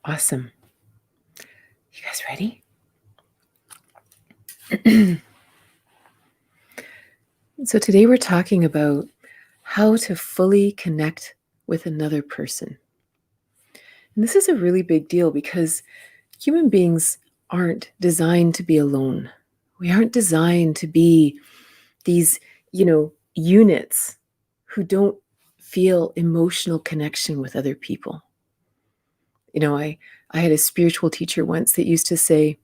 Awesome. You guys ready? So today we're talking about how to fully connect with another person. And this is a really big deal because human beings aren't designed to be alone. We aren't designed to be these, units who don't feel emotional connection with other people. I had a spiritual teacher once that used to say,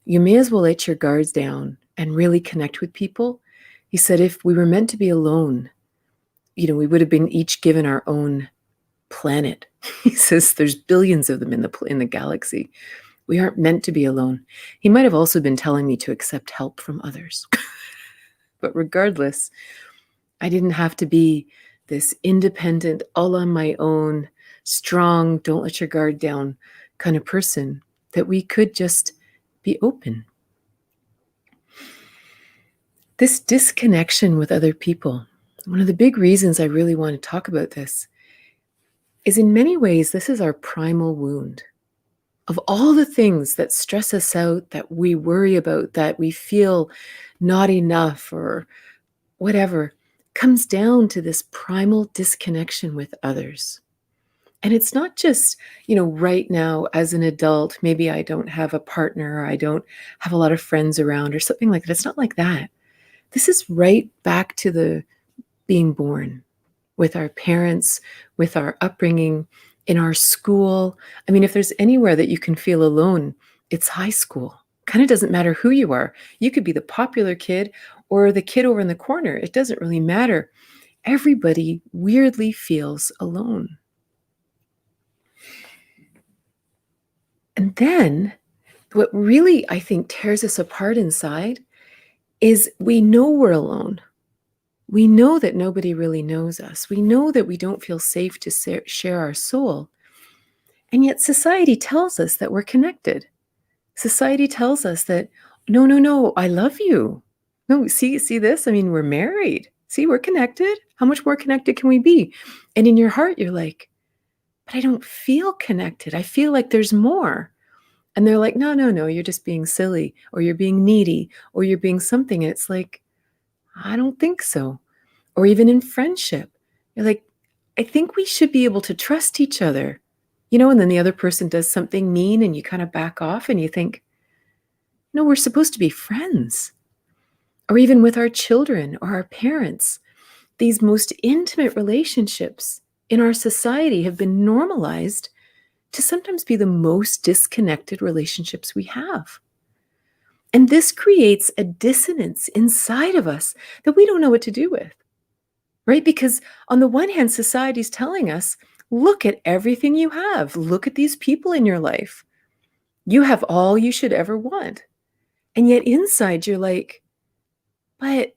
you may as well let your guards down and really connect with people. He said, if we were meant to be alone, we would have been each given our own planet. He says there's billions of them in the galaxy. We aren't meant to be alone. He might have also been telling me to accept help from others. But regardless, I didn't have to be this independent, all on my own, strong, don't let your guard down kind of person, that we could just be open. This disconnection with other people, one of the big reasons I really want to talk about this is in many ways, this is our primal wound. Of all the things that stress us out, that we worry about, that we feel not enough or whatever, comes down to this primal disconnection with others. And it's not just, right now as an adult, maybe I don't have a partner, or I don't have a lot of friends around or something like that. It's not like that. This is right back to the being born with our parents, with our upbringing, in our school. I mean, if there's anywhere that you can feel alone, it's high school. Kind of doesn't matter who you are. You could be the popular kid or the kid over in the corner. It doesn't really matter. Everybody weirdly feels alone. And then what really, I think, tears us apart inside is we know we're alone. We know that nobody really knows us. We know that we don't feel safe to share our soul. And yet society tells us that we're connected. Society tells us that, no, I love you. No, see this? I mean, we're married. See, we're connected. How much more connected can we be? And in your heart, you're like, but I don't feel connected. I feel like there's more. And they're like, no, you're just being silly, or you're being needy, or you're being something. And it's like, I don't think so. Or even in friendship, you're like, I think we should be able to trust each other, and then the other person does something mean and you kind of back off and you think, no, we're supposed to be friends. Or even with our children or our parents, these most intimate relationships in our society have been normalized to sometimes be the most disconnected relationships we have. And this creates a dissonance inside of us that we don't know what to do with, right? Because on the one hand, society's telling us, look at everything you have. Look at these people in your life. You have all you should ever want. And yet inside you're like, but,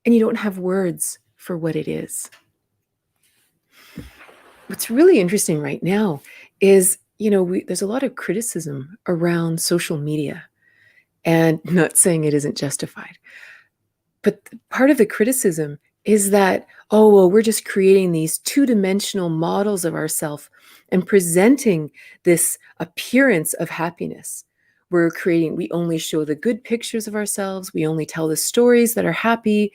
and you don't have words for what it is. What's really interesting right now is, there's a lot of criticism around social media, and not saying it isn't justified. But part of the criticism is that, we're just creating these two-dimensional models of ourselves and presenting this appearance of happiness. We only show the good pictures of ourselves. We only tell the stories that are happy.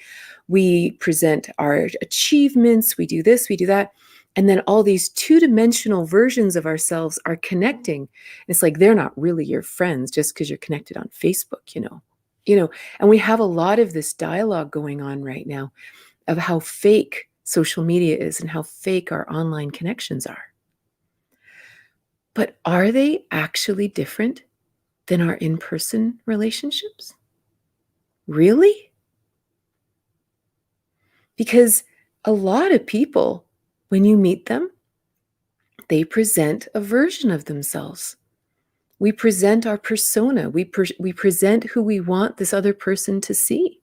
We present our achievements. We do this, we do that. And then all these two-dimensional versions of ourselves are connecting. It's like they're not really your friends just because you're connected on Facebook, and we have a lot of this dialogue going on right now of how fake social media is and how fake our online connections are. But are they actually different than our in-person relationships? Really? Because a lot of people, when you meet them, they present a version of themselves. We present our persona. We present who we want this other person to see.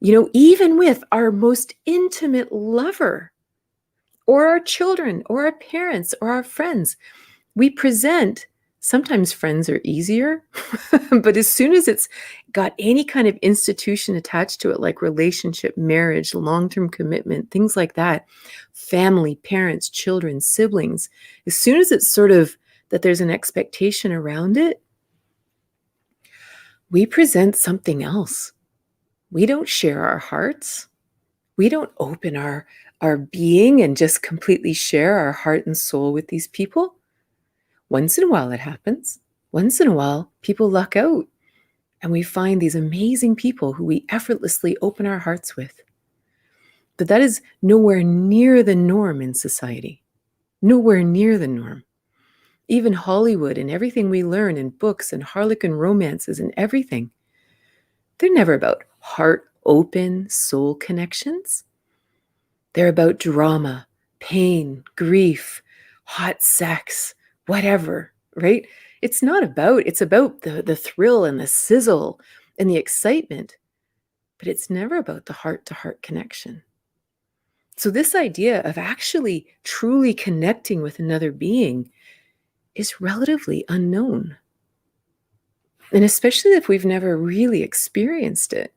Even with our most intimate lover, or our children, or our parents, or our friends, we present, sometimes friends are easier, but as soon as it's got any kind of institution attached to it, like relationship, marriage, long-term commitment, things like that, family, parents, children, siblings, as soon as it's sort of that there's an expectation around it, we present something else. We don't share our hearts. We don't open our being and just completely share our heart and soul with these people. Once in a while it happens. Once in a while, people luck out and we find these amazing people who we effortlessly open our hearts with. But that is nowhere near the norm in society. Nowhere near the norm. Even Hollywood and everything we learn in books and harlequin romances and everything, they're never about heart open soul connections. They're about drama, pain, grief, hot sex, whatever, right? It's about the thrill and the sizzle and the excitement, but it's never about the heart to heart connection. So this idea of actually truly connecting with another being is relatively unknown. And especially if we've never really experienced it,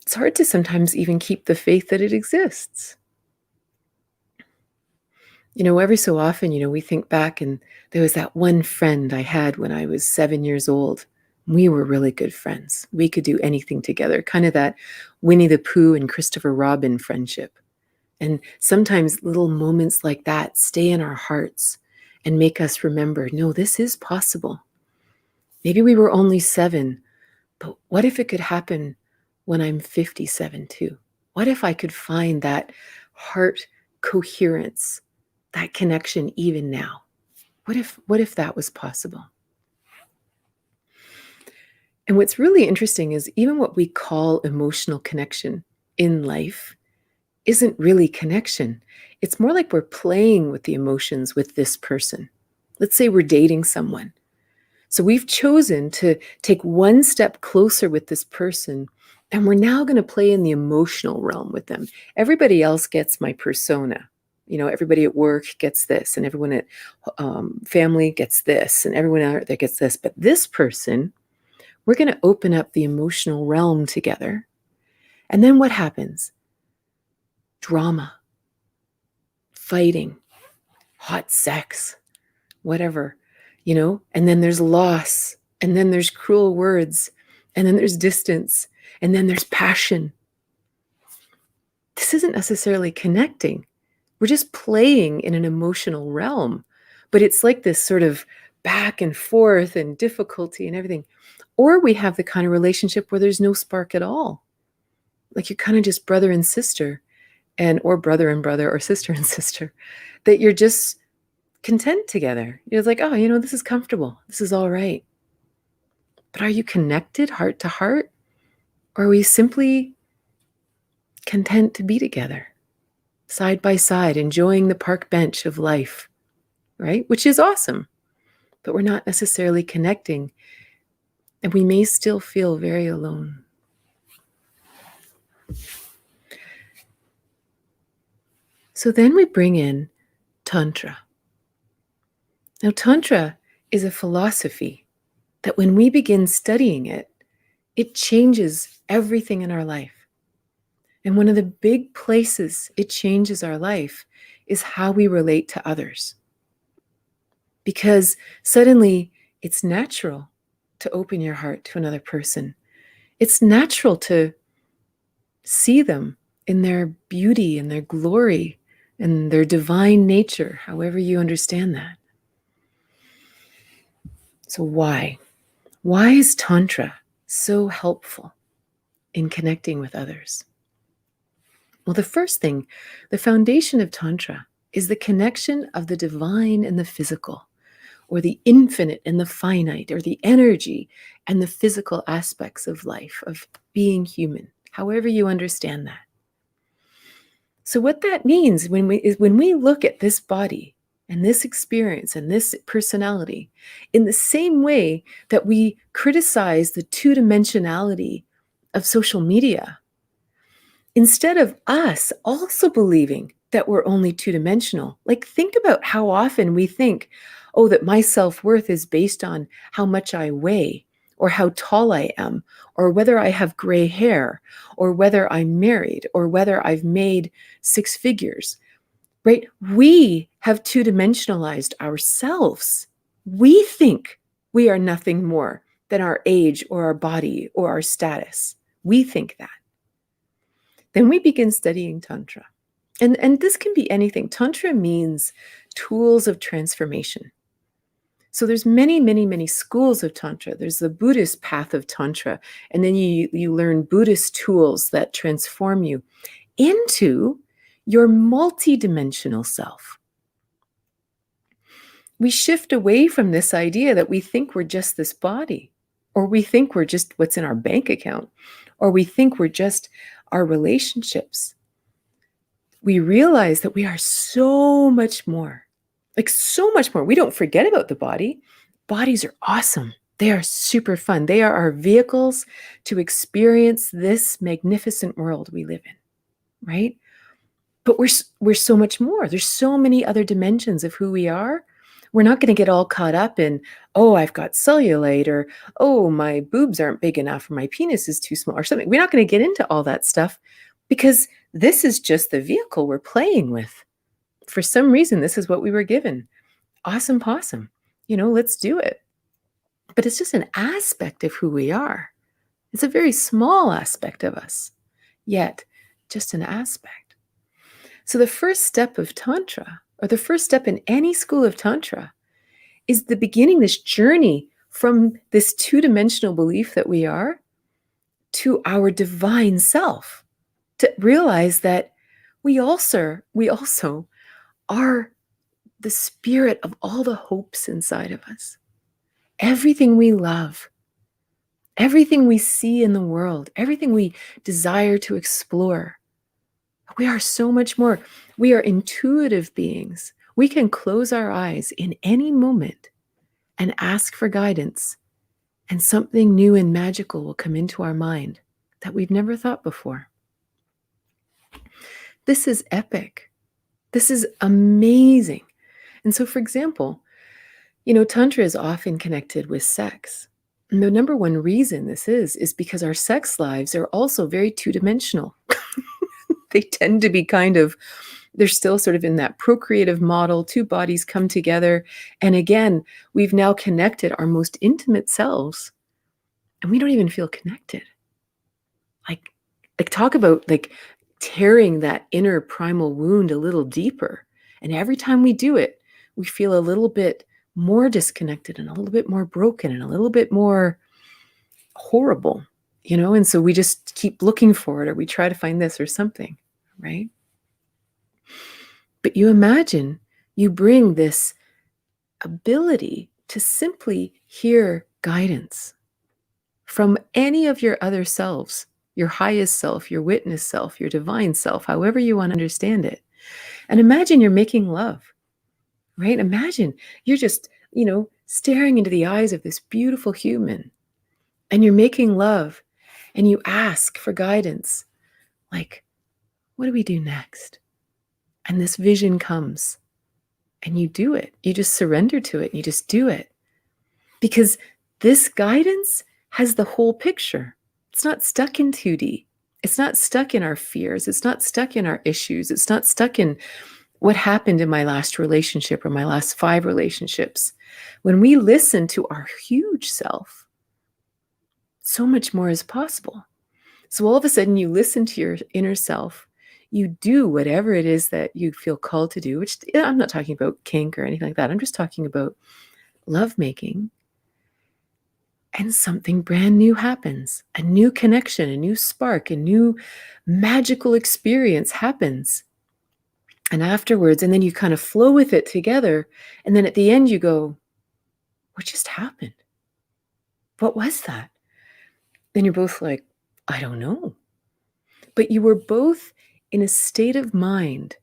it's hard to sometimes even keep the faith that it exists. Every so often, we think back and there was that one friend I had when I was 7 years old. We were really good friends. We could do anything together, kind of that Winnie the Pooh and Christopher Robin friendship. And sometimes little moments like that stay in our hearts and make us remember, no, this is possible. Maybe we were only 7, but what if it could happen when I'm 57 too? What if I could find that heart coherence, that connection even now? What if that was possible? And what's really interesting is even what we call emotional connection in life isn't really connection. It's more like we're playing with the emotions with this person. Let's say we're dating someone. So we've chosen to take one step closer with this person, and we're now going to play in the emotional realm with them. Everybody else gets my persona. Everybody at work gets this, and everyone at family gets this, and everyone out there gets this. But this person, we're going to open up the emotional realm together. And then what happens? Drama, fighting, hot sex, whatever, and then there's loss, and then there's cruel words, and then there's distance, and then there's passion. This isn't necessarily connecting. We're just playing in an emotional realm, but it's like this sort of back and forth and difficulty and everything. Or we have the kind of relationship where there's no spark at all. Like you're kind of just brother and sister, or brother and brother, or sister and sister, that you're just content together. You're like, oh, this is comfortable. This is all right. But are you connected heart to heart? Or are we simply content to be together, side by side, enjoying the park bench of life, right? Which is awesome, but we're not necessarily connecting, and we may still feel very alone. So then we bring in Tantra. Now, Tantra is a philosophy that when we begin studying it, it changes everything in our life. And one of the big places it changes our life is how we relate to others. Because suddenly it's natural to open your heart to another person. It's natural to see them in their beauty and their glory and their divine nature, however you understand that. So why? Why is Tantra so helpful in connecting with others? Well, the first thing, the foundation of Tantra is the connection of the divine and the physical, or the infinite and the finite, or the energy and the physical aspects of life, of being human, however you understand that. So what that means when we look at this body and this experience and this personality in the same way that we criticize the two-dimensionality of social media, instead of us also believing that we're only two-dimensional, like think about how often we think, oh, that my self-worth is based on how much I weigh, or how tall I am, or whether I have gray hair, or whether I'm married, or whether I've made 6 figures. right? We have two-dimensionalized ourselves. We think we are nothing more than our age or our body or our status. We think that. Then we begin studying Tantra. And this can be anything. Tantra means tools of transformation. So there's many, many, many schools of Tantra. There's the Buddhist path of Tantra. And then you learn Buddhist tools that transform you into your multidimensional self. We shift away from this idea that we think we're just this body, or we think we're just what's in our bank account, or we think we're just our relationships. We realize that we are so much more, like so much more. We don't forget about the body. Bodies are awesome. They are super fun. They are our vehicles to experience this magnificent world we live in, right? But we're so much more. There's so many other dimensions of who we are. We're not going to get all caught up in, oh, I've got cellulite, or, oh, my boobs aren't big enough, or my penis is too small, or something. We're not going to get into all that stuff because this is just the vehicle we're playing with. For some reason, this is what we were given. Awesome possum. Let's do it. But it's just an aspect of who we are. It's a very small aspect of us, yet just an aspect. So the first step of Tantra, or the first step in any school of Tantra, is the beginning, this journey from this two-dimensional belief that we are to our divine self, to realize that we also are the spirit of all the hopes inside of us. Everything we love, everything we see in the world, everything we desire to explore. We are so much more. We are intuitive beings. We can close our eyes in any moment and ask for guidance, and something new and magical will come into our mind that we've never thought before. This is epic. This is amazing. And so, for example, Tantra is often connected with sex. And the number one reason this is because our sex lives are also very two-dimensional. They tend to be they're still sort of in that procreative model, two bodies come together. And again, we've now connected our most intimate selves, and we don't even feel connected. Like talk about tearing that inner primal wound a little deeper. And every time we do it, we feel a little bit more disconnected and a little bit more broken and a little bit more horrible, and so we just keep looking for it, or we try to find this or something, right? But you imagine you bring this ability to simply hear guidance from any of your other selves, your highest self, your witness self, your divine self, however you want to understand it. And imagine you're making love, right? Imagine you're just, staring into the eyes of this beautiful human, and you're making love, and you ask for guidance. Like, what do we do next? And this vision comes, and you do it. You just surrender to it. You just do it. Because this guidance has the whole picture. It's not stuck in 2D. It's not stuck in our fears. It's not stuck in our issues. It's not stuck in what happened in my last relationship or my last 5 relationships. When we listen to our huge self, so much more is possible. So all of a sudden you listen to your inner self, you do whatever it is that you feel called to do, which I'm not talking about kink or anything like that. I'm just talking about lovemaking. And something brand new happens. A new connection, a new spark, a new magical experience happens. And afterwards, and then you kind of flow with it together. And then at the end you go, what just happened? What was that? Then you're both like, I don't know. But you were both in a state of mind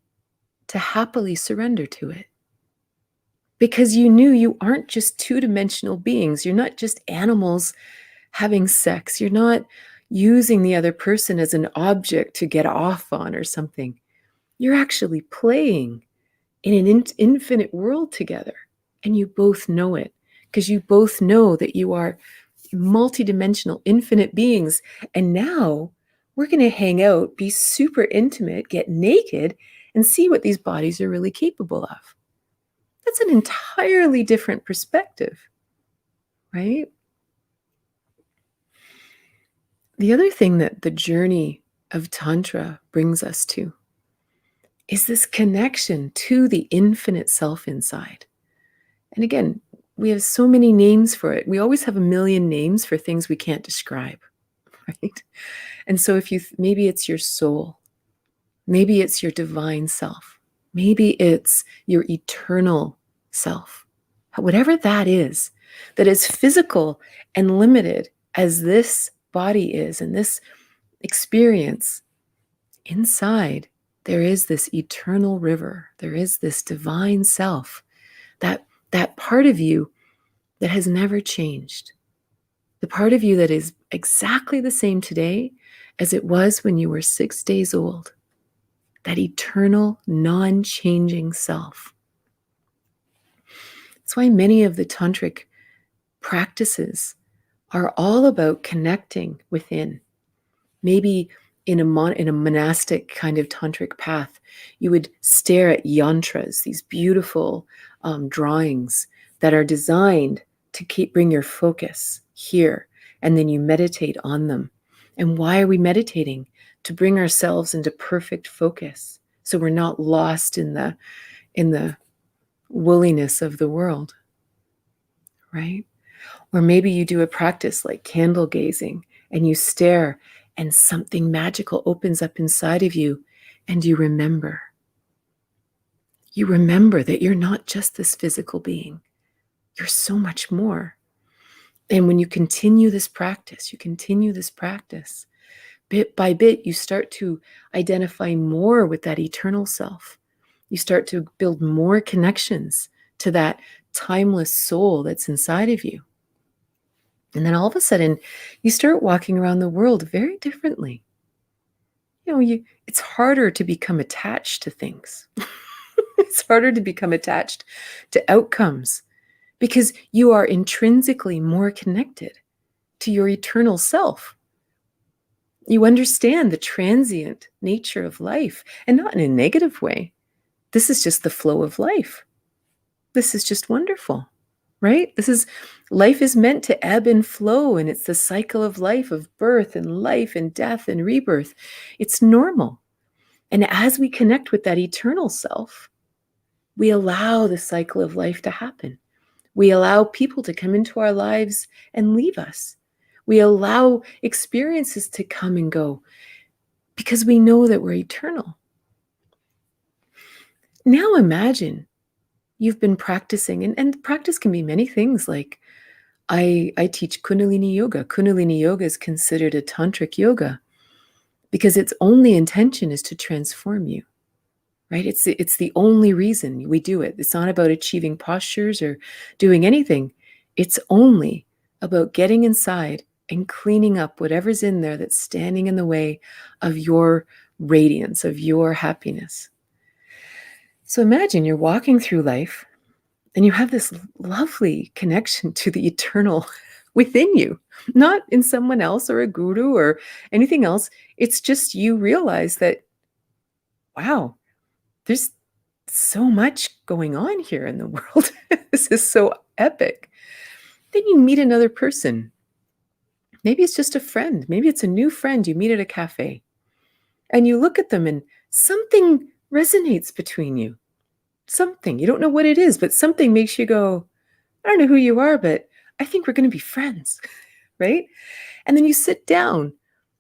to happily surrender to it. Because you knew you aren't just two-dimensional beings. You're not just animals having sex. You're not using the other person as an object to get off on or something. You're actually playing in an infinite world together. And you both know it. Because you both know that you are multidimensional, infinite beings. And now we're going to hang out, be super intimate, get naked, and see what these bodies are really capable of. That's an entirely different perspective, right? The other thing that the journey of Tantra brings us to is this connection to the infinite self inside. And again, we have so many names for it. We always have a million names for things we can't describe, right? And so if maybe it's your soul, maybe it's your divine self, maybe it's your eternal self, whatever that is physical and limited as this body is and this experience, inside there is this eternal river. There is this divine self, that part of you that has never changed. The part of you that is exactly the same today as it was when you were 6 days old. That eternal, non-changing self. That's why many of the tantric practices are all about connecting within. Maybe in a monastic kind of tantric path, you would stare at yantras, these beautiful drawings that are designed to bring your focus here, and then you meditate on them. And why are we meditating? To bring ourselves into perfect focus, so we're not lost in the woolliness of the world, right? Or maybe you do a practice like candle gazing, and you stare and something magical opens up inside of you, and you remember. You remember that you're not just this physical being. You're so much more. And when you continue this practice, bit by bit, you start to identify more with that eternal self. You start to build more connections to that timeless soul that's inside of you. And then all of a sudden, you start walking around the world very differently. It's harder to become attached to things. It's harder to become attached to outcomes because you are intrinsically more connected to your eternal self. You understand the transient nature of life, and not in a negative way. This is just the flow of life. This is just wonderful, right? Life is meant to ebb and flow, and it's the cycle of life, of birth and death and rebirth. It's normal. And as we connect with that eternal self, we allow the cycle of life to happen. We allow people to come into our lives and leave us. We allow experiences to come and go because we know that we're eternal. Now imagine you've been practicing, and practice can be many things. Like I teach Kundalini yoga. Kundalini yoga is considered a tantric yoga because its only intention is to transform you, right? It's the only reason we do it. It's not about achieving postures or doing anything. It's only about getting inside and cleaning up whatever's in there that's standing in the way of your radiance, of your happiness. So imagine you're walking through life and you have this lovely connection to the eternal within you, not in someone else or a guru or anything else. It's just you realize that, wow, there's so much going on here in the world. This is so epic. Then you meet another person. Maybe it's just a friend. Maybe it's a new friend you meet at a cafe. And you look at them and something resonates between you. Something. You don't know what it is, but something makes you go, I don't know who you are, but I think we're going to be friends, right? And then you sit down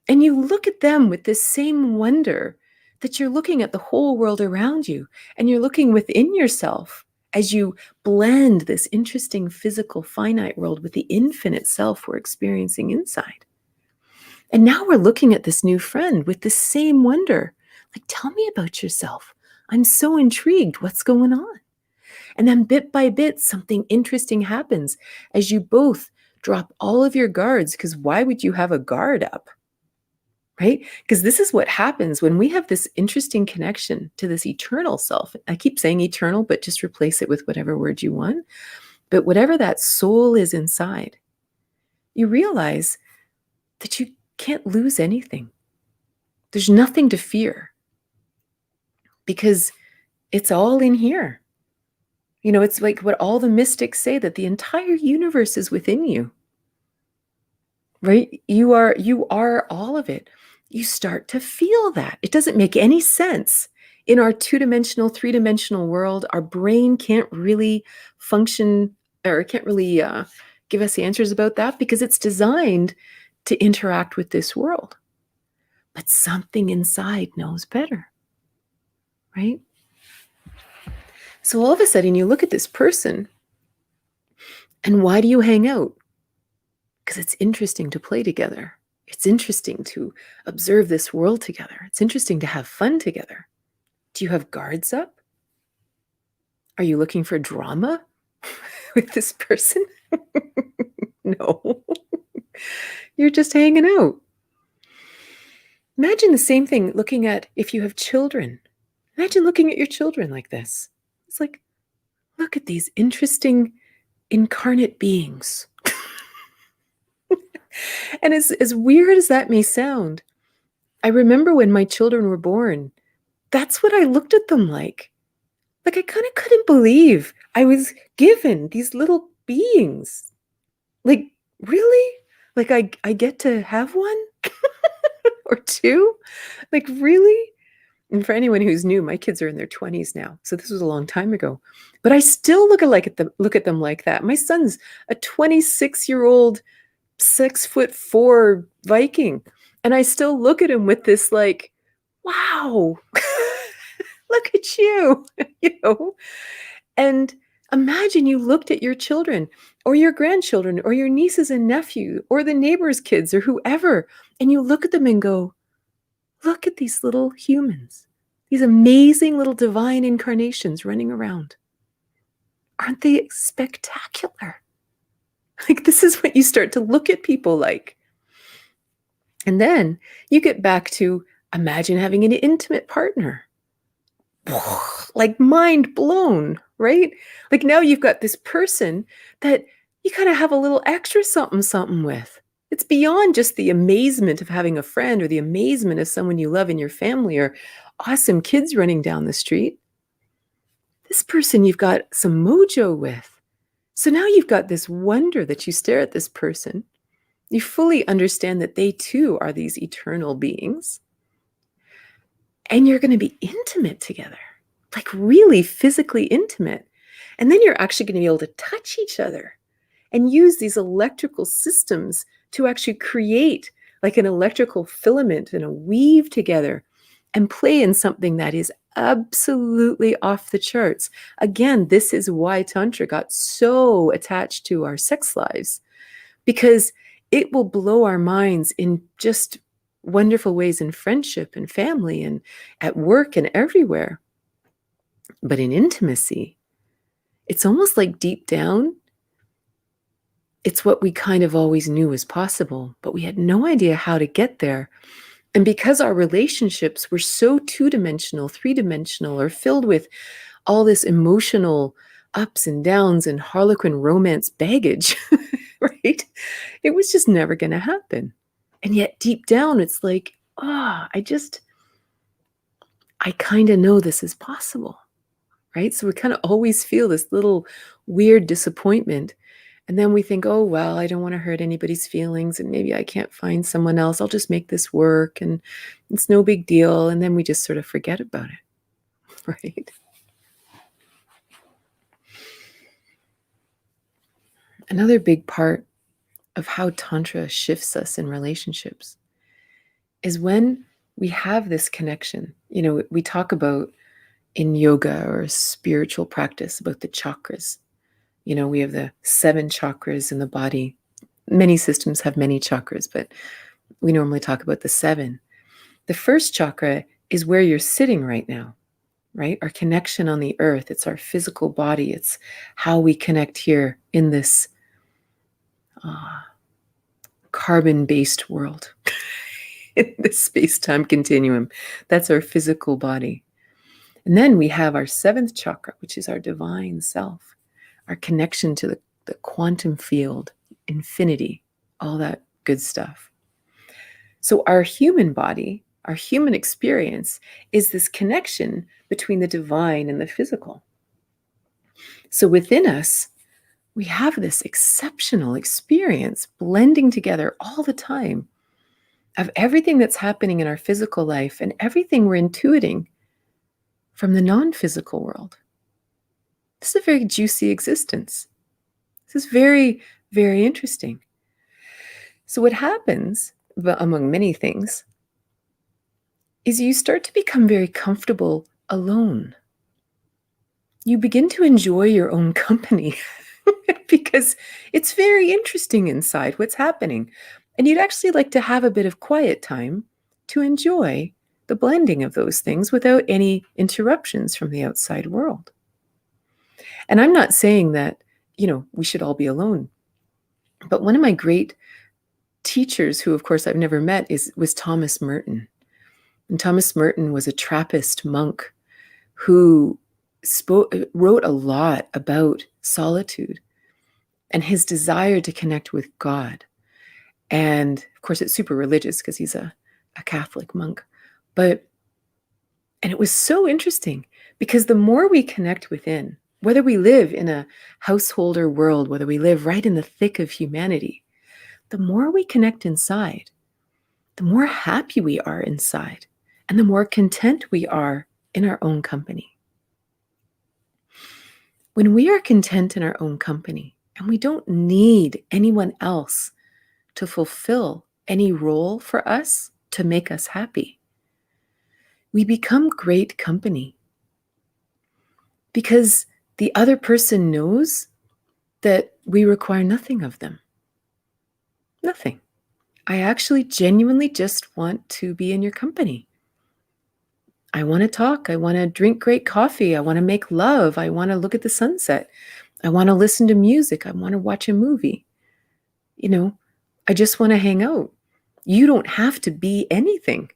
and you look at them with this same wonder that you're looking at the whole world around you, and you're looking within yourself as you blend this interesting physical finite world with the infinite self we're experiencing inside. And now we're looking at this new friend with the same wonder. Like, tell me about yourself. I'm so intrigued. What's going on? And then bit by bit, something interesting happens as you both drop all of your guards, because why would you have a guard up? Right? Because this is what happens when we have this interesting connection to this eternal self. I keep saying eternal, but just replace it with whatever word you want. But whatever that soul is inside, you realize that you can't lose anything. There's nothing to fear because it's all in here. It's like what all the mystics say, that the entire universe is within you, right? You are all of it. You start to feel that. It doesn't make any sense. In our two-dimensional, three-dimensional world, our brain can't really function, or can't really give us answers about that, because it's designed to interact with this world. But something inside knows better, right? So all of a sudden you look at this person, and why do you hang out? Because it's interesting to play together. It's interesting to observe this world together. It's interesting to have fun together. Do you have guards up? Are you looking for drama with this person? No. You're just hanging out. Imagine the same thing looking at, if you have children. Imagine looking at your children like this. It's like, look at these interesting incarnate beings. And as weird as that may sound, I remember when my children were born, that's what I looked at them like. Like, I kind of couldn't believe I was given these little beings. Like, really? Like, I get to have one or two? Like, really? And for anyone who's new, my kids are in their 20s now, so this was a long time ago. But I still look at them like that. My son's a 26-year-old, 6'4" Viking, and I still look at him with this like, wow, look at you, And imagine you looked at your children or your grandchildren or your nieces and nephew or the neighbor's kids or whoever, and you look at them and go, look at these little humans, these amazing little divine incarnations running around. Aren't they spectacular? Like, this is what you start to look at people like. And then you get back to, imagine having an intimate partner. Like, mind blown, right? Like, now you've got this person that you kind of have a little extra something with. It's beyond just the amazement of having a friend or the amazement of someone you love in your family or awesome kids running down the street. This person you've got some mojo with. So now you've got this wonder that you stare at this person. You fully understand that they too are these eternal beings. And you're going to be intimate together, like really physically intimate. And then you're actually going to be able to touch each other and use these electrical systems to actually create like an electrical filament and a weave together and play in something that is absolutely off the charts. Again, this is why Tantra got so attached to our sex lives, because it will blow our minds in just wonderful ways in friendship and family and at work and everywhere. But in intimacy, it's almost like deep down, it's what we kind of always knew was possible, but we had no idea how to get there. And because our relationships were so two-dimensional, three-dimensional, or filled with all this emotional ups and downs and Harlequin romance baggage, right? It was just never going to happen. And yet deep down, it's like, I kind of know this is possible, right? So we kind of always feel this little weird disappointment. And then we think, oh, well, I don't want to hurt anybody's feelings and maybe I can't find someone else. I'll just make this work and it's no big deal. And then we just sort of forget about it, right? Another big part of how Tantra shifts us in relationships is when we have this connection. We talk about in yoga or spiritual practice about the chakras. We have the 7 chakras in the body. Many systems have many chakras, but we normally talk about the 7. The first chakra is where you're sitting right now, right? Our connection on the earth. It's our physical body. It's how we connect here in this carbon-based world, in this space-time continuum. That's our physical body. And then we have our 7th chakra, which is our divine self, our connection to the quantum field, infinity, all that good stuff. So our human body our human experience is this connection between the divine and the physical. So within us, we have this exceptional experience blending together all the time of everything that's happening in our physical life and everything we're intuiting from the non-physical world. This is a very juicy existence. This is very, very interesting. So what happens, among many things, is you start to become very comfortable alone. You begin to enjoy your own company because it's very interesting inside what's happening. And you'd actually like to have a bit of quiet time to enjoy the blending of those things without any interruptions from the outside world. And I'm not saying that, we should all be alone. But one of my great teachers, who of course I've never met, was Thomas Merton. And Thomas Merton was a Trappist monk who wrote a lot about solitude and his desire to connect with God. And of course, it's super religious because he's a Catholic monk. And it was so interesting because the more we connect within, whether we live in a householder world, whether we live right in the thick of humanity, the more we connect inside, the more happy we are inside, and the more content we are in our own company. When we are content in our own company, and we don't need anyone else to fulfill any role for us to make us happy, we become great company. Because the other person knows that we require nothing of them. Nothing. I actually genuinely just want to be in your company. I want to talk. I want to drink great coffee. I want to make love. I want to look at the sunset. I want to listen to music. I want to watch a movie. I just want to hang out. You don't have to be anything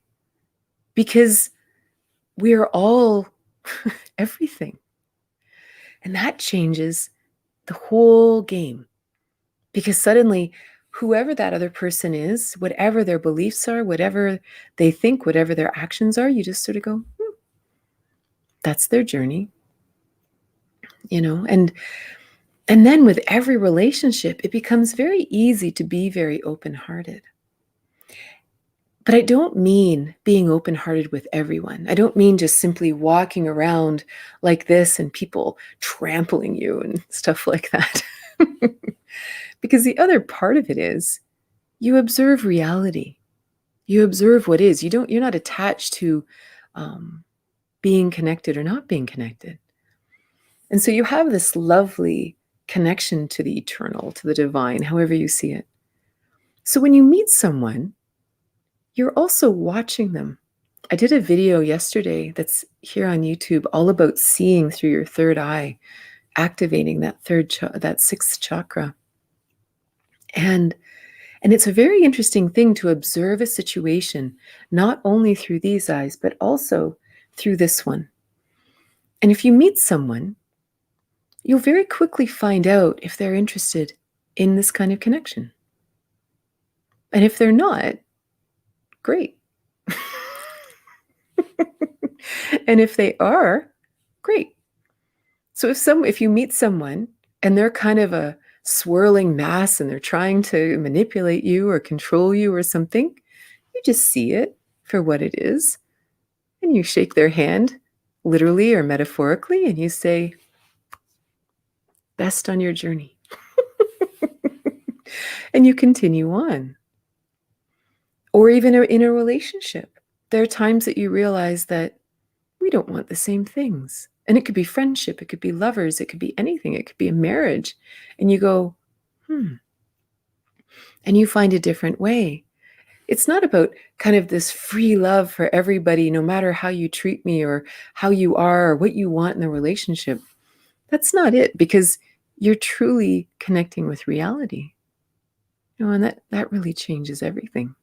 because we are all everything. And that changes the whole game because suddenly whoever that other person is, whatever their beliefs are, whatever they think, whatever their actions are, you just sort of go, that's their journey, and then with every relationship, it becomes very easy to be very open-hearted. But I don't mean being open-hearted with everyone. I don't mean just simply walking around like this and people trampling you and stuff like that. Because the other part of it is you observe reality. You observe what is. You're not attached to being connected or not being connected. And so you have this lovely connection to the eternal, to the divine, however you see it. So when you meet someone, you're also watching them. I did a video yesterday that's here on YouTube all about seeing through your third eye, activating that sixth chakra. And it's a very interesting thing to observe a situation, not only through these eyes, but also through this one. And if you meet someone, you'll very quickly find out if they're interested in this kind of connection. And if they're not, great. And if they are, great. So if you meet someone and they're kind of a swirling mass and they're trying to manipulate you or control you or something, you just see it for what it is. And you shake their hand, literally or metaphorically, and you say, best on your journey. And you continue on. Or even in a relationship, there are times that you realize that we don't want the same things. And it could be friendship, it could be lovers, it could be anything, it could be a marriage. And you go, and you find a different way. It's not about kind of this free love for everybody, no matter how you treat me or how you are or what you want in the relationship. That's not it, because you're truly connecting with reality. And that really changes everything.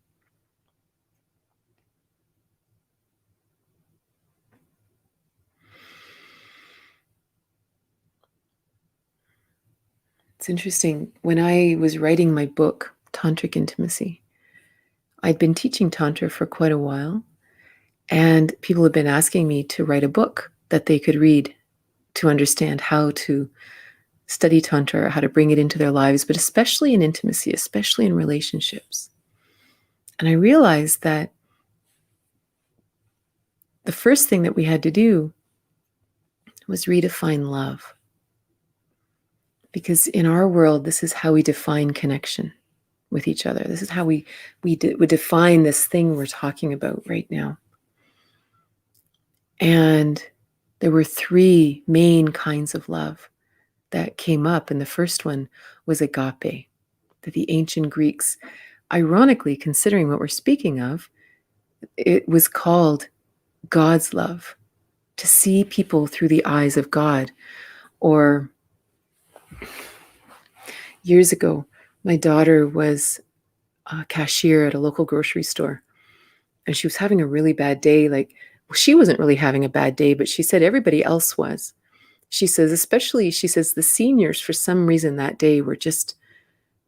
It's interesting. When I was writing my book, Tantric Intimacy, I'd been teaching Tantra for quite a while. And people have been asking me to write a book that they could read to understand how to study Tantra, how to bring it into their lives, but especially in intimacy, especially in relationships. And I realized that the first thing that we had to do was redefine love. Because in our world, this is how we define connection with each other. This is how we would define this thing we're talking about right now. And there were three main kinds of love that came up. And the first one was agape, that the ancient Greeks, ironically, considering what we're speaking of, it was called God's love, to see people through the eyes of God. Or years ago, my daughter was a cashier at a local grocery store, and she was having a really bad day. Like, she wasn't really having a bad day, but she said everybody else was. She says, especially, she says, the seniors, for some reason that day, were just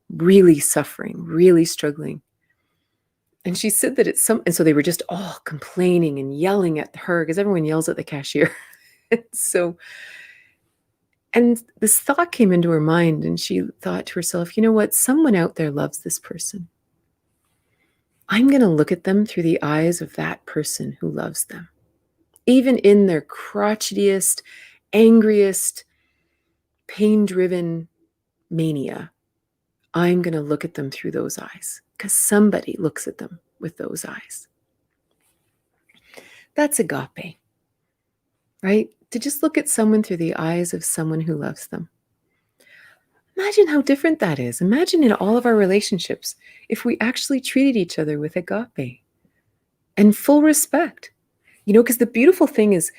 really suffering, really struggling. And she said that and so they were just all complaining and yelling at her, because everyone yells at the cashier. And this thought came into her mind, and she thought to herself, you know what? Someone out there loves this person. I'm going to look at them through the eyes of that person who loves them. Even in their crotchetiest, angriest, pain-driven mania, I'm going to look at them through those eyes, because somebody looks at them with those eyes. That's agape, right? To just look at someone through the eyes of someone who loves them. Imagine how different that is. Imagine in all of our relationships, if we actually treated each other with agape and full respect. Because the beautiful thing is,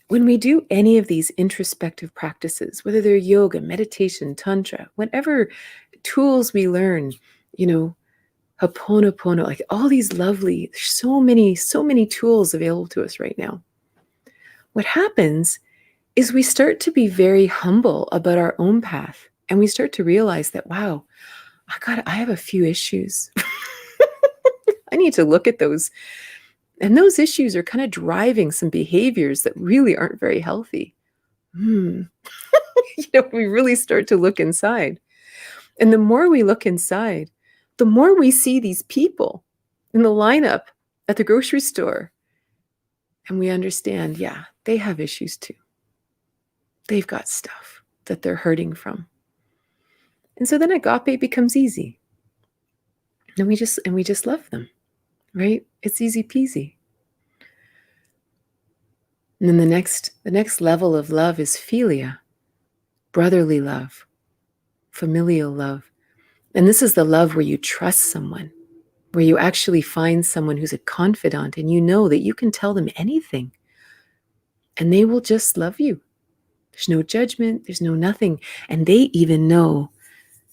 when we do any of these introspective practices, whether they're yoga, meditation, tantra, whatever tools we learn, Ho'oponopono, like all these lovely, so many tools available to us right now. What happens is we start to be very humble about our own path, and we start to realize that, wow, I have a few issues. I need to look at those. And those issues are kind of driving some behaviors that really aren't very healthy. We really start to look inside. And the more we look inside, the more we see these people in the lineup at the grocery store. And we understand, yeah, they have issues too. They've got stuff that they're hurting from. And so then agape becomes easy. And we just love them, right? It's easy peasy. And then the next level of love is philia, brotherly love, familial love. And this is the love where you trust someone, where you actually find someone who's a confidant, and you know that you can tell them anything and they will just love you. There's no judgment, there's no nothing. And they even know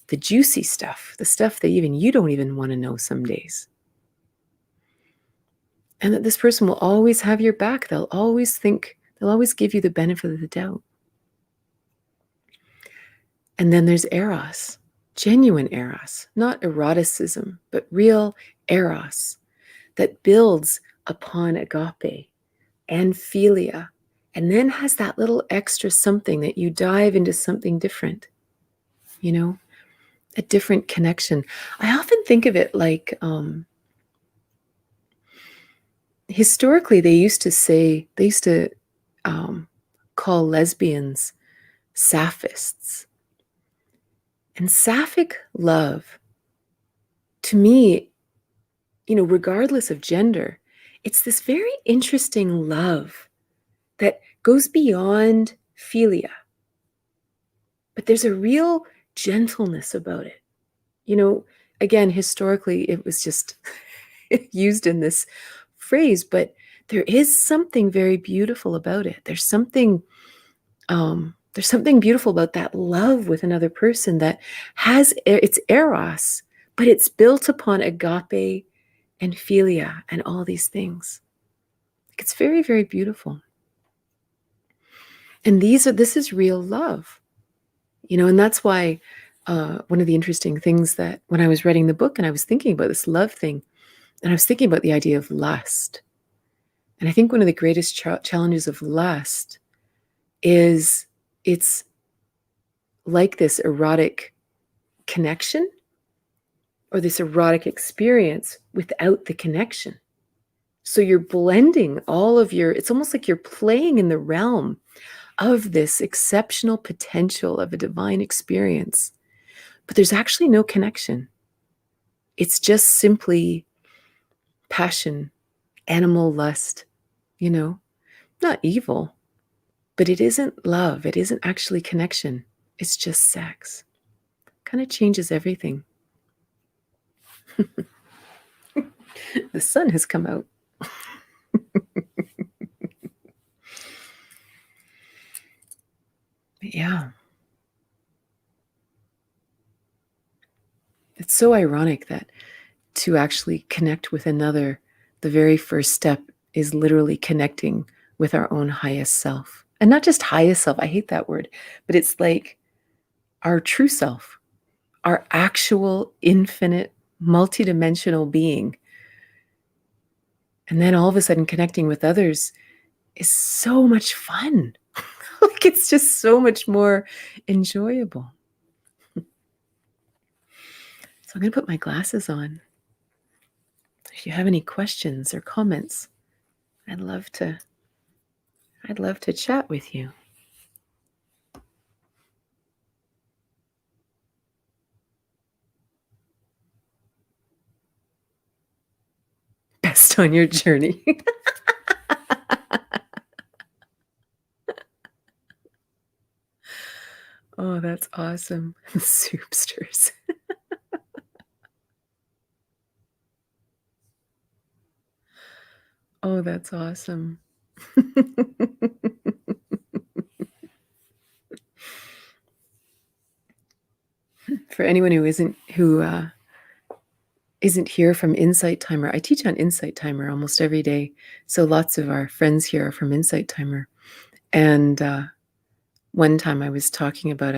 the juicy stuff, the stuff that even you don't even want to know some days. And that this person will always have your back. They'll always give you the benefit of the doubt. And then there's eros, genuine eros, not eroticism, but real eros that builds upon agape and philia, and then has that little extra something that you dive into something different, a different connection. I often think of it like, historically, they used to call lesbians saphists. And sapphic love, to me, regardless of gender, it's this very interesting love that goes beyond philia. But there's a real gentleness about it. Again, historically, it was just used in this phrase, but there is something very beautiful about it. There's something beautiful about that love with another person that has it's eros, but it's built upon agape and philia and all these things. It's very, very beautiful. And this is real love, and that's why one of the interesting things that when I was writing the book and I was thinking about this love thing, and I was thinking about the idea of lust. And I think one of the greatest challenges of lust is it's like this erotic connection or this erotic experience without the connection. So you're blending all of it's almost like you're playing in the realm of this exceptional potential of a divine experience, but there's actually no connection. It's just simply passion, animal lust, not evil, but it isn't love. It isn't actually connection. It's just sex. Kind of changes everything. The sun has come out. Yeah. It's so ironic that to actually connect with another, the very first step is literally connecting with our own highest self. And not just highest self, I hate that word, but it's like our true self, our actual infinite, multidimensional being. And then all of a sudden connecting with others is so much fun. Like it's just so much more enjoyable. So I'm going to put my glasses on. If you have any questions or comments, I'd love to chat with you. Best on your journey. Oh, that's awesome. Soupsters. Oh, that's awesome. For anyone who isn't here from Insight Timer, I teach on Insight Timer almost every day. So lots of our friends here are from Insight Timer. And one time I was talking about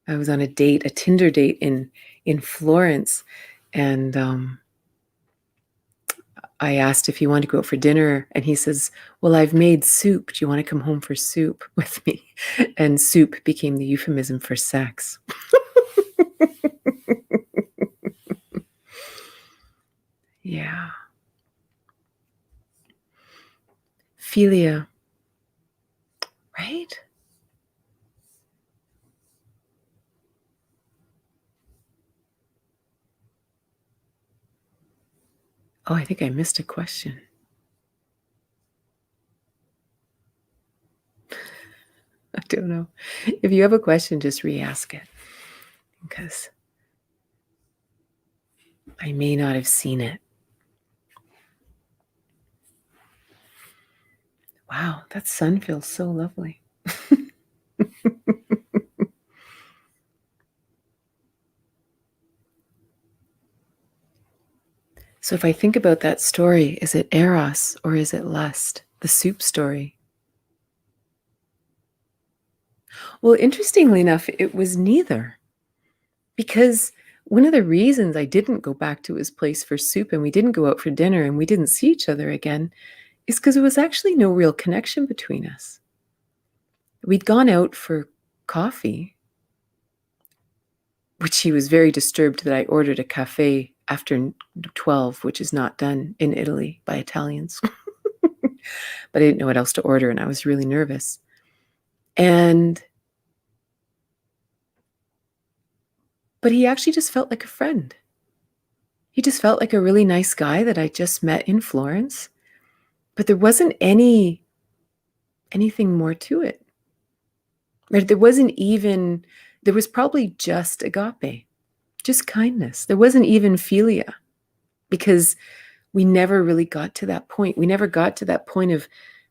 I was on a date, a Tinder date in Florence, and I asked if he wanted to go out for dinner, and he says, "Well, I've made soup. Do you want to come home for soup with me?" And soup became the euphemism for sex. Yeah. Philia. Right? Oh, I think I missed a question. I don't know. If you have a question, just re-ask it, because I may not have seen it. Wow, that sun feels so lovely. So if I think about that story, is it eros or is it lust? The soup story. Well, interestingly enough, it was neither. Because one of the reasons I didn't go back to his place for soup and we didn't go out for dinner and we didn't see each other again is because there was actually no real connection between us. We'd gone out for coffee, which he was very disturbed that I ordered a cafe after 12, which is not done in Italy by Italians. But I didn't know what else to order and I was really nervous. But he actually just felt like a friend. He just felt like a really nice guy that I just met in Florence. But there wasn't anything more to it. Right? There was probably just agape, just kindness. There wasn't even philia, because we never really got to that point. We never got to that point of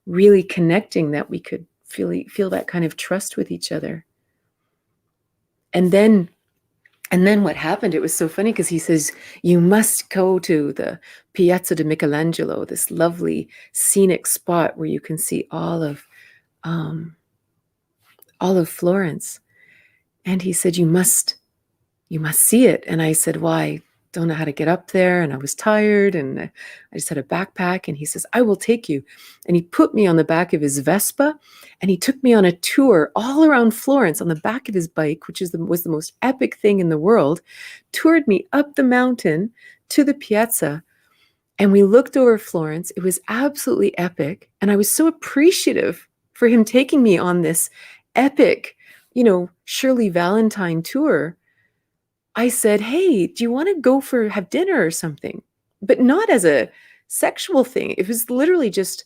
really connecting that we could feel that kind of trust with each other. And then what happened, it was so funny because he says, you must go to the Piazza di Michelangelo, this lovely scenic spot where you can see all of Florence. And he said, you must see it. And I said, why? don't know how to get up there, and I was tired, and I just had a backpack. And he says, I will take you. And he put me on the back of his Vespa, and he took me on a tour all around Florence on the back of his bike, which was the most epic thing in the world, toured me up the mountain to the piazza. And we looked over Florence. It was absolutely epic. And I was so appreciative for him taking me on this epic, Shirley Valentine tour. I said, hey, do you want to have dinner or something? But not as a sexual thing. It was literally just,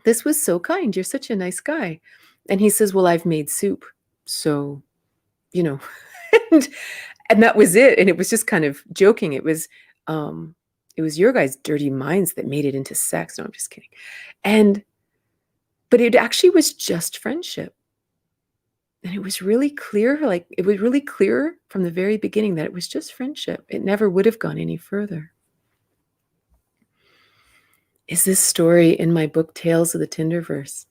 this was so kind. You're such a nice guy. And he says, well, I've made soup. So, and, and that was it. And it was just kind of joking. It was your guys' dirty minds that made it into sex. No, I'm just kidding. But it actually was just friendship. And it was really clear, from the very beginning that it was just friendship. It never would have gone any further. Is this story in my book, Tales of the Tinderverse?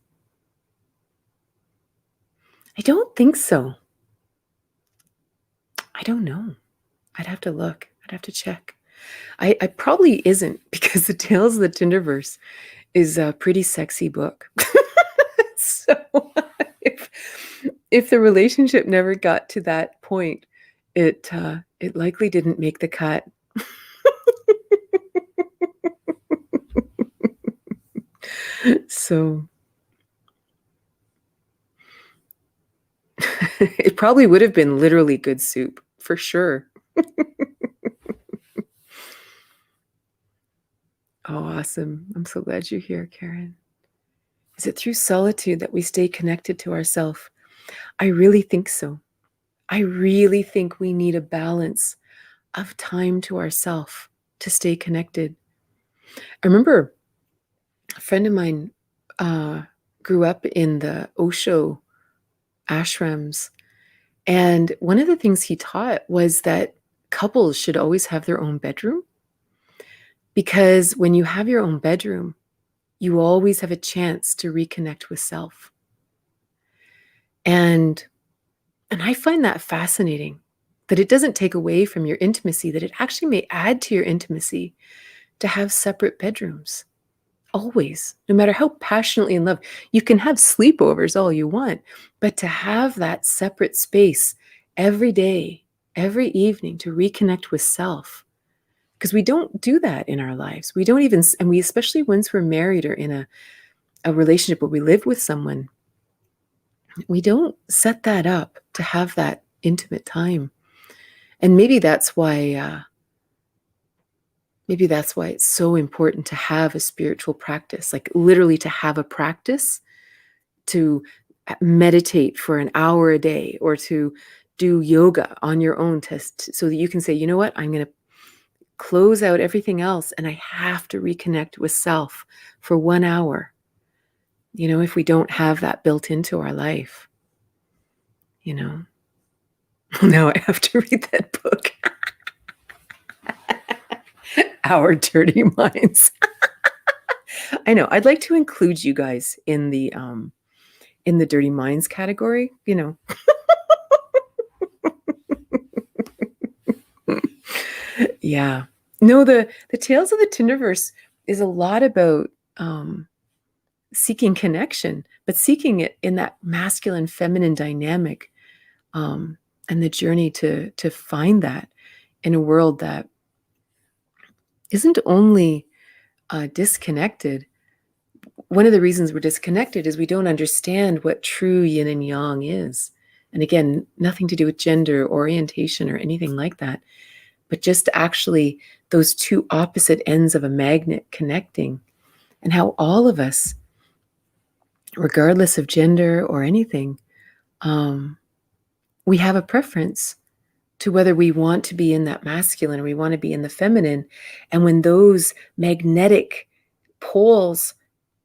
I don't think so. I don't know. I'd have to look. I'd have to check. I probably isn't, because the Tales of the Tinderverse is a pretty sexy book. So if the relationship never got to that point, it likely didn't make the cut. So it probably would have been literally good soup, for sure. Oh, awesome. I'm so glad you're here, Karen. Is it through solitude that we stay connected to ourselves? I really think so. I really think we need a balance of time to ourselves to stay connected. I remember a friend of mine grew up in the Osho ashrams. And one of the things he taught was that couples should always have their own bedroom. Because when you have your own bedroom, you always have a chance to reconnect with self. And I find that fascinating, that it doesn't take away from your intimacy, that it actually may add to your intimacy to have separate bedrooms. Always, no matter how passionately in love. You can have sleepovers all you want, but to have that separate space every day, every evening, to reconnect with self. Because we don't do that in our lives. We don't even, and we, especially once we're married or in a relationship where we live with someone, we don't set that up to have that intimate time. And maybe that's why it's so important to have a spiritual practice, like literally to have a practice, to meditate for an hour a day, or to do yoga on your own so that you can say, you know what, I'm going to close out everything else and I have to reconnect with self for 1 hour. If we don't have that built into our life, now I have to read that book. Our Dirty Minds. I know. I'd like to include you guys in the Dirty Minds category, Yeah. No, the Tales of the Tinderverse is a lot about seeking connection, but seeking it in that masculine feminine dynamic, and the journey to find that in a world that isn't only disconnected. One of the reasons we're disconnected is we don't understand what true yin and yang is. And again, nothing to do with gender, orientation, or anything like that, but just actually those two opposite ends of a magnet connecting, and how all of us, regardless of gender or anything, we have a preference to whether we want to be in that masculine or we want to be in the feminine. And when those magnetic poles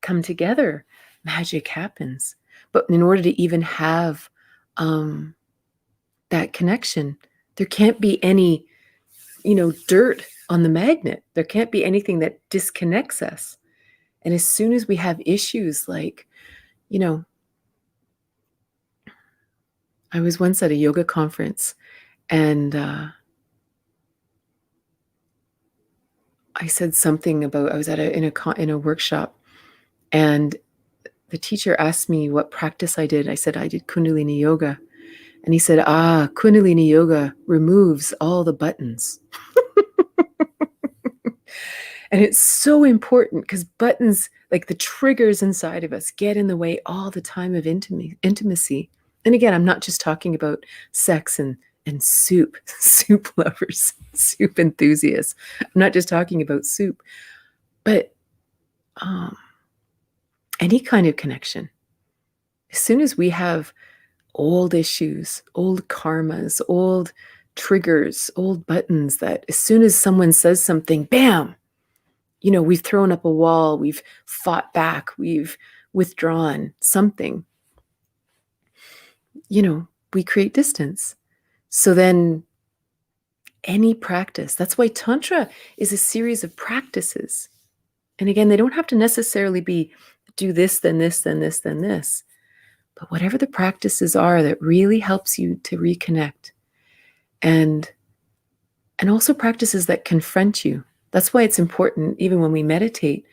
come together, magic happens. But in order to even have that connection, there can't be any, dirt on the magnet. There can't be anything that disconnects us. And as soon as we have issues like, I was once at a yoga conference, and I said something about, I was at in a workshop, and the teacher asked me what practice I did. I said I did Kundalini yoga. And he said, Kundalini yoga removes all the buttons. And it's so important because buttons, like the triggers inside of us, get in the way all the time of intimacy. And again, I'm not just talking about sex and soup, soup lovers, soup enthusiasts. I'm not just talking about soup, but any kind of connection. As soon as we have old issues, old karmas, old triggers, old buttons that as soon as someone says something, bam, we've thrown up a wall, we've fought back, we've withdrawn something, we create distance. So then any practice, that's why Tantra is a series of practices. And again, they don't have to necessarily be do this, then this, then this, then this. But whatever the practices are that really helps you to reconnect, and also practices that confront you. That's why it's important, even when we meditate,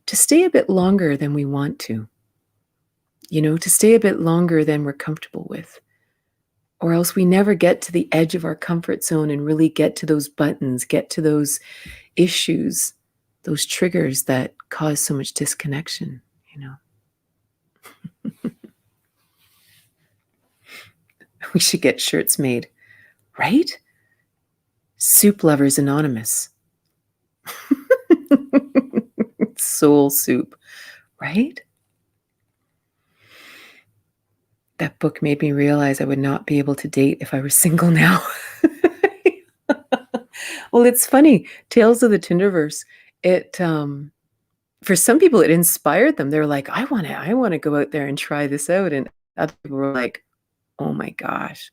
to stay a bit longer than we want to, to stay a bit longer than we're comfortable with. Or else we never get to the edge of our comfort zone and really get to those buttons, get to those issues, those triggers that cause so much disconnection, We should get shirts made, right? Soup Lovers Anonymous. Soul soup, right? That book made me realize I would not be able to date if I were single now. Well, it's funny. Tales of the Tinderverse. It for some people it inspired them. They're like, I want to go out there and try this out. And other people were like, oh my gosh,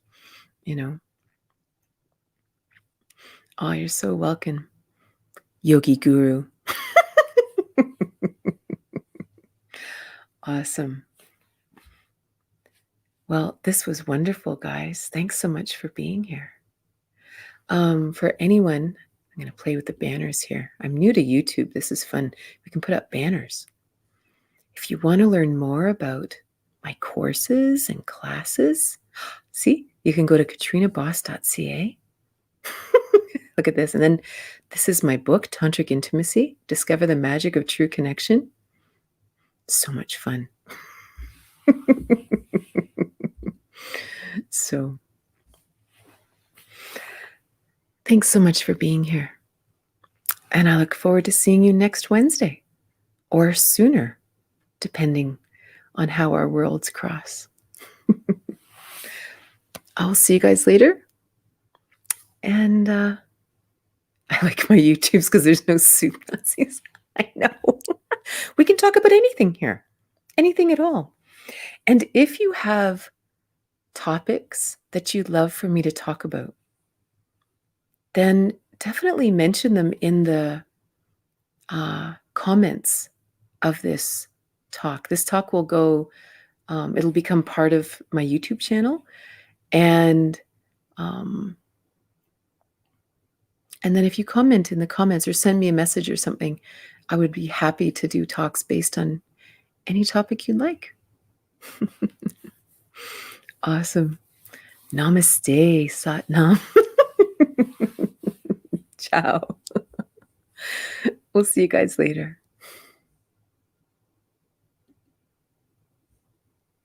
Oh, you're so welcome, Yogi Guru. Awesome. Well, this was wonderful, guys. Thanks so much for being here. For anyone, I'm going to play with the banners here. I'm new to YouTube. This is fun. We can put up banners. If you want to learn more about my courses and classes, see, you can go to katrinaboss.ca. Look at this. And then this is my book, Tantric Intimacy, Discover the Magic of True Connection. So much fun. So thanks so much for being here. And I look forward to seeing you next Wednesday or sooner, depending on how our worlds cross. I'll see you guys later. And I like my YouTubes because there's no soup Nazis. I know. We can talk about anything here, anything at all. And if you have topics that you'd love for me to talk about, then definitely mention them in the comments of this talk. This talk will go, it'll become part of my YouTube channel. And then if you comment in the comments or send me a message or something, I would be happy to do talks based on any topic you'd like. Awesome. Namaste, Satnam. Ciao. We'll see you guys later.